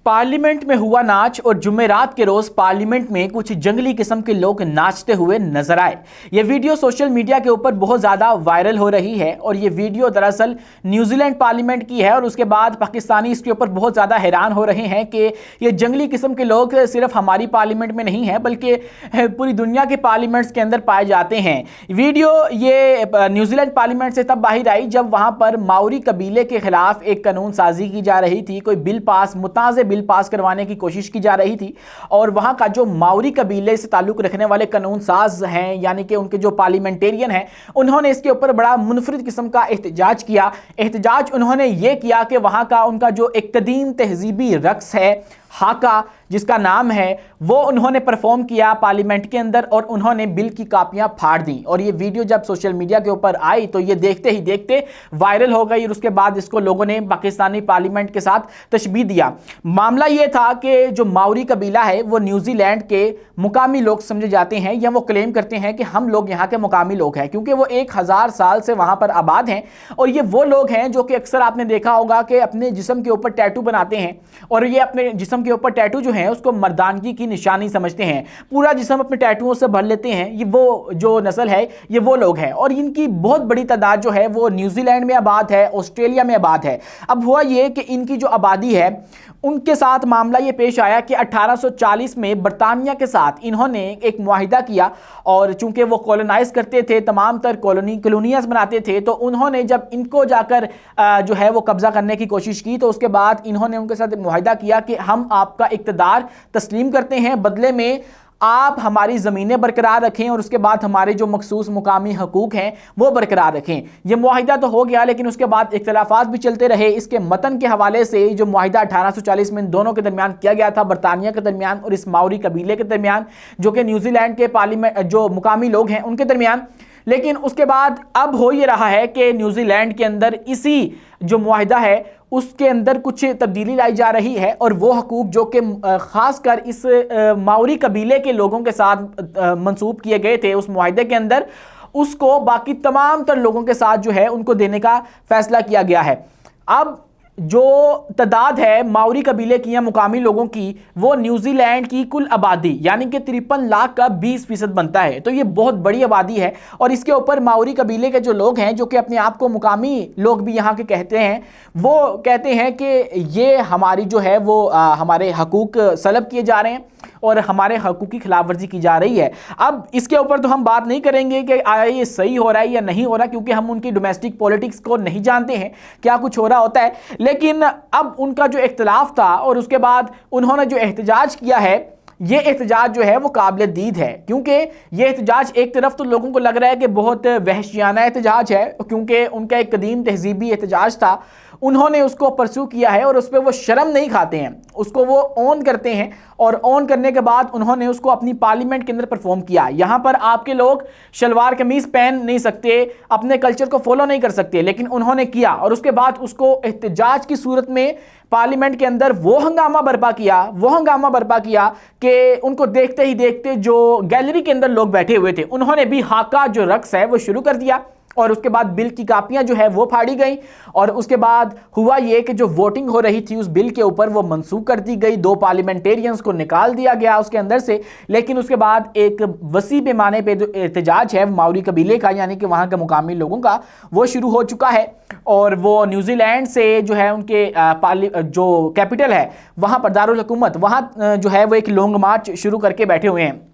Parliament में हुआ नाच और जुमेरात के रोज पार्लियामेंट में कुछ जंगली किस्म के लोग नाचते हुए नजर आए। यह वीडियो सोशल मीडिया के ऊपर बहुत ज्यादा वायरल हो रही है और यह वीडियो दरअसल न्यूजीलैंड पार्लियामेंट की है और उसके बाद पाकिस्तानी इसके ऊपर बहुत ज्यादा हैरान हो रहे हैं कि ये जंगली किस्म के लोग सिर्फ हमारी पार्लियामेंट में नहीं है बल्कि पूरी दुनिया के पार्लियामेंट्स के अंदर पाए जाते हैं। वीडियो ये न्यूजीलैंड पार्लियामेंट से तब बाहर आई जब वहां पर माओरी कबीले के खिलाफ एक कानून साजी की जा रही थी, कोई बिल पास मुताज़े बिल पास करवाने की कोशिश की जा रही थी और वहां का जो माओरी कबीले से ताल्लुक रखने वाले कानून साज हैं यानी कि उनके जो पार्लियामेंटेरियन हैं उन्होंने इसके ऊपर बड़ा मुनफरिद किस्म का एहतजाज किया। एहतजाज उन्होंने ये किया कि वहां का उनका जो एक कदीम तहजीबी रक्स है हाका जिसका नाम है वो उन्होंने परफॉर्म किया पार्लियामेंट के अंदर और उन्होंने बिल की कापियां फाड़ दी और ये वीडियो जब सोशल मीडिया के ऊपर आई तो ये देखते ही देखते वायरल हो गई और उसके बाद इसको लोगों ने पाकिस्तानी पार्लियामेंट के साथ तशबीह दिया। मामला ये था कि जो माओरी कबीला है वो न्यूजीलैंड के मुकामी लोग समझे जाते हैं या वो क्लेम करते हैं कि हम लोग यहाँ के मुकामी लोग हैं क्योंकि वो 1000 साल से वहाँ पर आबाद हैं और ये वो लोग हैं जो कि अक्सर आपने देखा होगा कि अपने जिस्म के ऊपर टैटू बनाते हैं और ये अपने जिस्म के ऊपर टैटू जो है उसको मर्दानगी की निशानी समझते हैं, पूरा जिस्म अपने टैटुओं से भर लेते हैं। ये वो जो नस्ल है ये वो लोग हैं और इनकी बहुत बड़ी तादाद जो है वो न्यूजीलैंड में आबाद है, ऑस्ट्रेलिया में आबाद है। अब हुआ ये कि इनकी जो आबादी है उनके साथ मामला ये पेश आया कि 1840 में बरतानिया के साथ इन्होंने एक मुआहिदा किया और चूंकि वो कॉलोनाइज करते थे, तमाम तर कॉलोनियाज बनाते थे, तो उन्होंने जब इनको जाकर जो है वो कब्जा करने की कोशिश की तो उसके बाद इन्होंने उनके साथ एक मुआहिदा किया कि हम आपका इक़्तिदार तस्लीम करते हैं, बदले में आप हमारी ज़मीनें बरकरार रखें और उसके बाद हमारे जो मखसूस मुकामी हकूक़ हैं वो बरकरार रखें। ये मुआहिदा तो हो गया लेकिन उसके बाद इख्तिलाफात भी चलते रहे। इसके मतन के हवाले से जो मुआहिदा 1840 में इन दोनों के दरमियान किया गया था, बरतानिया के दरमियान और इस माओरी कबीले के दरमियान जो कि न्यूजीलैंड के पार्लियामेंट जो मुकामी लोग हैं उनके दरमियान, लेकिन उसके बाद अब हो ये रहा है कि न्यूजीलैंड के अंदर इसी जो मुआहिदा है उसके अंदर कुछ तब्दीली लाई जा रही है और वो हकूक़ जो कि ख़ासकर इस माओरी कबीले के लोगों के साथ मंसूब किए गए थे उस मुआहिदे के अंदर, उसको बाकी तमाम तर लोगों के साथ जो है उनको देने का फ़ैसला किया गया है। अब जो तादाद है माओरी कबीले की या मुकामी लोगों की वो न्यूजीलैंड की कुल आबादी यानी कि 53 लाख का 20% बनता है, तो ये बहुत बड़ी आबादी है और इसके ऊपर माओरी कबीले के जो लोग हैं जो कि अपने आप को मुकामी लोग भी यहाँ के कहते हैं, वो कहते हैं कि ये हमारी जो है वो हमारे हकूक़ सलब किए जा रहे हैं और हमारे हकूक़ की खिलाफ वर्जी की जा रही है। अब इसके ऊपर तो हम बात नहीं करेंगे कि आया ये सही हो रहा है या नहीं हो रहा क्योंकि हम उनकी डोमेस्टिक पॉलिटिक्स को नहीं जानते हैं क्या कुछ हो रहा होता है, लेकिन अब उनका जो इख्तिलाफ था और उसके बाद उन्होंने जो एहतजाज किया है ये एहतजाज जो है वो काबिल दीद है क्योंकि ये एहतजाज एक तरफ तो लोगों को लग रहा है कि बहुत वहशियाना एहतजाज है क्योंकि उनका एक कदीम तहजीबी एहतजाज था, उन्होंने उसको परस्यू किया है और उस पर वो शर्म नहीं खाते हैं, उसको वो ऑन करते हैं और ऑन करने के बाद उन्होंने उसको अपनी पार्लियामेंट के अंदर परफॉर्म किया। यहाँ पर आपके लोग शलवार कमीज़ पहन नहीं सकते, अपने कल्चर को फॉलो नहीं कर सकते, लेकिन उन्होंने किया और उसके बाद उसको एहतजाज की सूरत में पार्लियामेंट के अंदर वो हंगामा बर्पा किया कि उनको देखते ही देखते जो गैलरी के अंदर लोग बैठे हुए थे उन्होंने भी हाका जो रक्स है वो शुरू कर दिया और उसके बाद बिल की कापियां जो है वो फाड़ी गई और उसके बाद हुआ ये कि जो वोटिंग हो रही थी उस बिल के ऊपर वो मंसूख कर दी गई, 2 पार्लियामेंटेरियंस को निकाल दिया गया उसके अंदर से। लेकिन उसके बाद एक वसी पैमाने पे जो एहतजाज है माओरी कबीले का यानी कि वहाँ के मुकामी लोगों का वो शुरू हो चुका है और वो न्यूजीलैंड से जो है उनके जो कैपिटल है वहाँ पर दारुल हुकूमत वहाँ जो है वो एक लॉन्ग मार्च शुरू करके बैठे हुए हैं।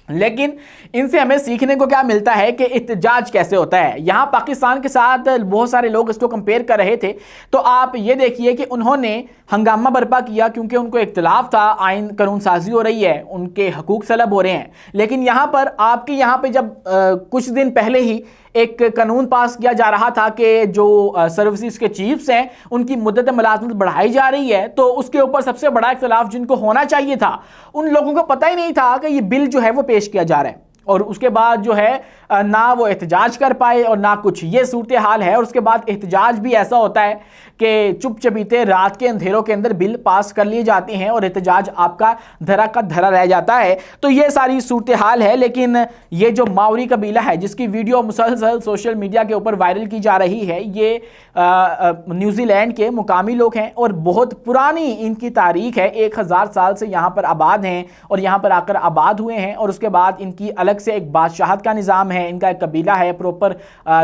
लेकिन इनसे हमें सीखने को क्या मिलता है कि एहतजाज कैसे होता है। यहाँ पाकिस्तान के साथ बहुत सारे लोग इसको कंपेयर कर रहे थे, तो आप ये देखिए कि उन्होंने हंगामा बर्पा किया क्योंकि उनको इख्तिलाफ था, आइन कानून साजी हो रही है, उनके हकूक़ सलब हो रहे हैं। लेकिन यहाँ पर आपके यहाँ पे जब कुछ दिन पहले ही एक कानून पास किया जा रहा था कि जो सर्विसेज के चीफ्स हैं उनकी मुद्दत मुलाजमत बढ़ाई जा रही है, तो उसके ऊपर सबसे बड़ा इख्तिलाफ जिनको होना चाहिए था उन लोगों को पता ही नहीं था कि ये बिल जो है वो पेश किया जा रहा है। और उसके बाद जो है ना वो एहतजाज कर पाए और ना कुछ, ये सूरत हाल है। और उसके बाद एहतजाज भी ऐसा होता है कि चुप चपीते रात के अंधेरों के अंदर बिल पास कर लिए जाते हैं और एहतजाज आपका धरा का धरा रह जाता है। तो ये सारी सूरत हाल है। लेकिन ये जो मावरी कबीला है जिसकी वीडियो मुसलसल सोशल मीडिया के ऊपर वायरल की जा रही है, ये न्यूजीलैंड के मुकामी लोग हैं और बहुत पुरानी इनकी तारीख है। 1000 साल से यहाँ पर आबाद हैं और यहाँ पर आकर आबाद हुए हैं। और उसके बाद इनकी अलग से एक बादशाहत का निज़ाम है, इनका एक कबीला है, प्रॉपर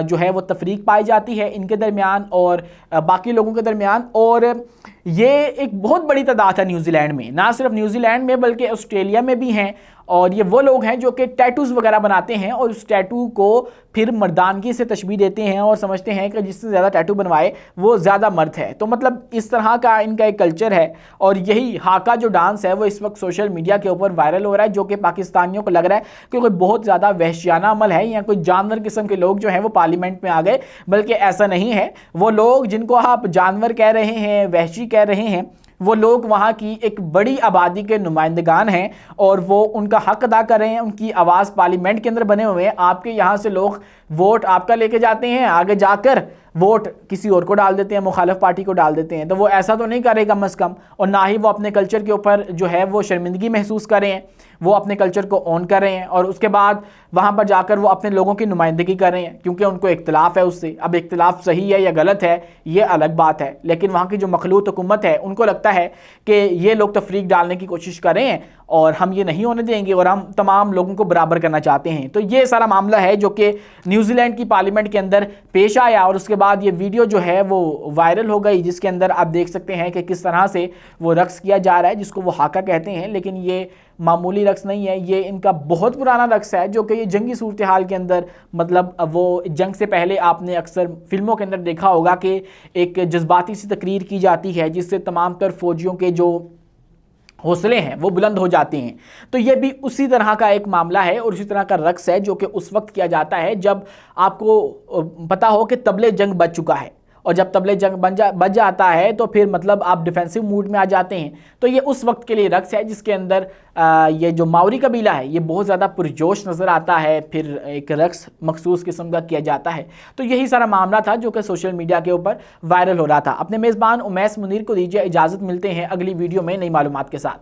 जो है वो तफरीक पाई जाती है इनके दरमियान और बाकी लोगों के दरमियान। और ये एक बहुत बड़ी तादाद है न्यूजीलैंड में, ना सिर्फ न्यूजीलैंड में बल्कि ऑस्ट्रेलिया में भी हैं। और ये वो लोग हैं जो कि टैटूज वगैरह बनाते हैं और उस टैटू को फिर मर्दानगी से तशबीह देते हैं और समझते हैं कि जिससे ज़्यादा टैटू बनवाए वो ज़्यादा मर्द है। तो मतलब इस तरह का इनका एक कल्चर है। और यही हाका जो डांस है वो इस वक्त सोशल मीडिया के ऊपर वायरल हो रहा है, जो कि पाकिस्तानियों को लग रहा है कि कोई बहुत ज़्यादा वहशियाना अमल है या कोई जानवर किस्म के लोग जो हैं वो पार्लियामेंट में आ गए। बल्कि ऐसा नहीं है, वो लोग जिनको आप जानवर कह रहे हैं, वहशी कह रहे हैं, वो लोग वहाँ की एक बड़ी आबादी के नुमाइंदगान हैं और वो उनका हक अदा कर रहे हैं। उनकी आवाज़ पार्लियामेंट के अंदर बने हुए हैं। आपके यहाँ से लोग वोट आपका लेके जाते हैं, आगे जाकर वोट किसी और को डाल देते हैं, मुखालिफ पार्टी को डाल देते हैं। तो वो ऐसा तो नहीं करे कम अज़ कम, और ना ही वो अपने कल्चर के ऊपर जो है वो शर्मिंदगी महसूस कर रहे हैं। वो अपने कल्चर को ऑन कर रहे हैं और उसके बाद वहाँ पर जाकर वो अपने लोगों की नुमाइंदगी कर रहे हैं, क्योंकि उनको इख्तिलाफ है उससे। अब इख्तिलाफ सही है या गलत है ये अलग बात है, लेकिन वहाँ की जो मखलूत हुकूमत है उनको लगता है कि ये लोग तफरीक डालने की कोशिश कर रहे हैं और हम ये नहीं होने देंगे और हम तमाम लोगों को बराबर करना चाहते हैं। तो ये सारा मामला है जो कि न्यूजीलैंड की पार्लियामेंट के अंदर पेश आया और उसके बाद ये वीडियो जो है वो वायरल हो गई, जिसके अंदर आप देख सकते हैं कि किस तरह से वो रक्स किया जा रहा है, जिसको वो हाका कहते हैं। लेकिन ये मामूली रक्स नहीं है, ये इनका बहुत पुराना रक्स है, जो कि ये जंगी सूरत हाल के अंदर, मतलब वो जंग से पहले आपने अक्सर फिल्मों के अंदर देखा होगा कि एक जज्बाती सी तकरीर की जाती है जिससे तमाम तर फौजियों के जो हौसले हैं वो बुलंद हो जाते हैं। तो ये भी उसी तरह का एक मामला है और उसी तरह का रक्स है जो कि उस वक्त किया जाता है जब आपको पता हो कि तबले जंग बच चुका है। और जब तबले जंग बच जाता है तो फिर मतलब आप डिफेंसिव मूड में आ जाते हैं। तो ये उस वक्त के लिए रक्स है जिसके अंदर ये जो मावरी कबीला है ये बहुत ज़्यादा पुरजोश नज़र आता है, फिर एक रक्स मखसूस किस्म का किया जाता है। तो यही सारा मामला था जो कि सोशल मीडिया के ऊपर वायरल हो रहा था। अपने मेज़बान उमैस मुनीर को दीजिए इजाज़त, मिलते हैं अगली वीडियो में नई मालूमात के साथ।